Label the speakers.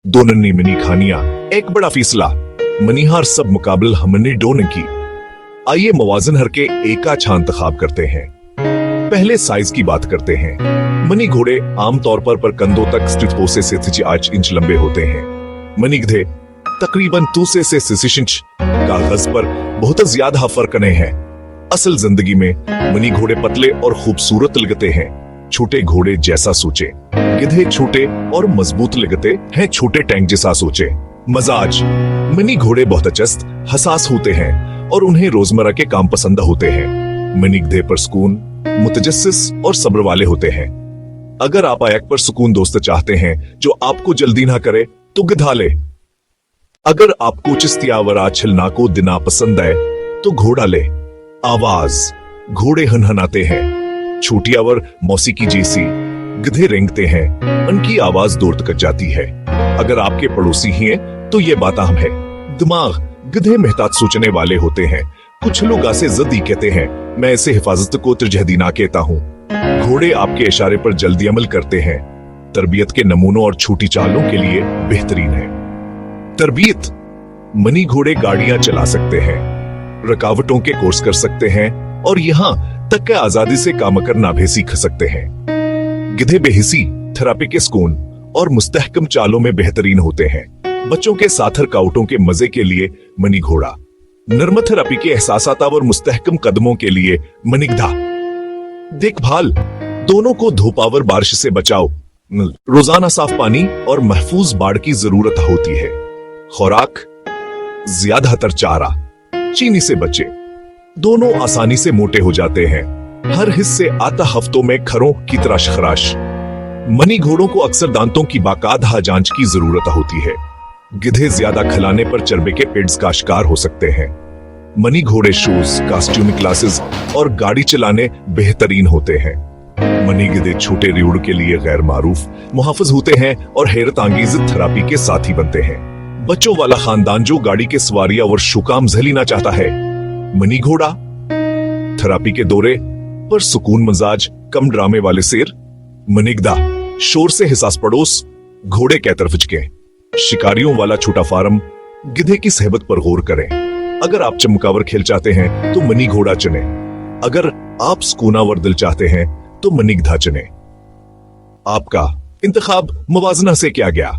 Speaker 1: दो नन्ही मिनी खानियां, एक बड़ा फीसला, मनीहार सब मुकाबल हमने डोन की। आइए मवाजन हर के एका छां इंतखाब करते हैं। पहले साइज की बात करते हैं। मनी घोड़े आमतौर पर कंधों तक स्थित पोसे से 8 इंच लंबे होते हैं। मनी गधे तकरीबन 2 से 6 इंच। कागज पर बहुत ज्यादा फर्क नहीं है। असल जिंदगी में मनी घोड़े पतले और खूबसूरत लगते हैं, छोटे घोड़े जैसा सोचे। गिधे छोटे और मजबूत लगते हैं, छोटे टैंक जैसा सोचे। मजाज मनी घोड़े बहुत चस्त हसास होते हैं और उन्हें रोजमर्रा के काम पसंद होते हैं। मनी गधे पर सुकून, मुतजस्सिस और सब्र वाले होते हैं। अगर आप एक पर सुकून दोस्त चाहते हैं जो आपको जल्दी ना करे तो गधा ले। अगर आपको चिस्तियावरा छलना को दिना पसंद है तो घोड़ा ले। आवाज घोड़े हनहनाते हैं, छोटियावर मौसीकी जैसी। गधे रेंगते हैं, उनकी आवाज दूर तक जाती है। अगर आपके पड़ोसी ही हैं तो ये बात अहम है। दिमाग गधे मेहतात सोचने वाले होते हैं। कुछ लोग ऐसे जद्दी कहते हैं, मैं इसे हिफाजत को तरजीह देना कहता हूँ। घोड़े आपके इशारे पर जल्दी अमल करते हैं। तरबियत के नमूनों और छोटी चालों के लिए बेहतरीन है। तरबियत मनी घोड़े गाड़ियां चला सकते हैं, रुकावटों के कोर्स कर सकते हैं और यहाँ तक के आजादी से काम करना भी सीख सकते हैं। गिधे बेहिसी, थेरापी के सुकून और मुस्तहकम चालों में बेहतरीन होते हैं। बच्चों के साथ रुकावटों के मजे के लिए मनी घोड़ा, नर्म थेरापी के एहसासात और मुस्तहकम कदमों के लिए मनी गधा। देखभाल दोनों को धूप और बारिश से बचाओ। रोजाना साफ पानी और महफूज बाड़ की जरूरत होती है। खुराक ज्यादातर चारा, चीनी से बचे। दोनों आसानी से मोटे हो जाते हैं। हर हिस्से आता हफ्तों में खरों की तराश खराश। मनी घोड़ों को अक्सर दांतों की बाकायदा जांच की जरूरत होती है। गिधे ज्यादा खिलाने पर चर्बे के पेड्स का शिकार हो सकते हैं। मनी घोड़े शूज, कॉस्ट्यूम क्लासेस और गाड़ी चलाने बेहतरीन होते हैं। मनी गिधे छोटे रिउड़ के लिए गैर मारूफ, मुहाफिज होते हैं और हैरत अंगेज थेरापी के साथी बनते हैं। बच्चों वाला खानदान जो गाड़ी के सवारियां और शुकाम झलीना चाहता है। मनी घोड़ा थेरापी के दौरे पर सुकून मिजाज, कम ड्रामे वाले शेर। मनी गधा शोर से हिसास पड़ोस, घोड़े के तरफ झुके। शिकारियों वाला छोटा फार्म। गिधे की सेहत पर गौर करें। अगर आप चमकावर खेल चाहते हैं तो मनी घोड़ा चुने। अगर आप सुकूनावर दिल चाहते हैं तो मनी गधा चुने। आपका इंतखाब मुवाजना से किया गया।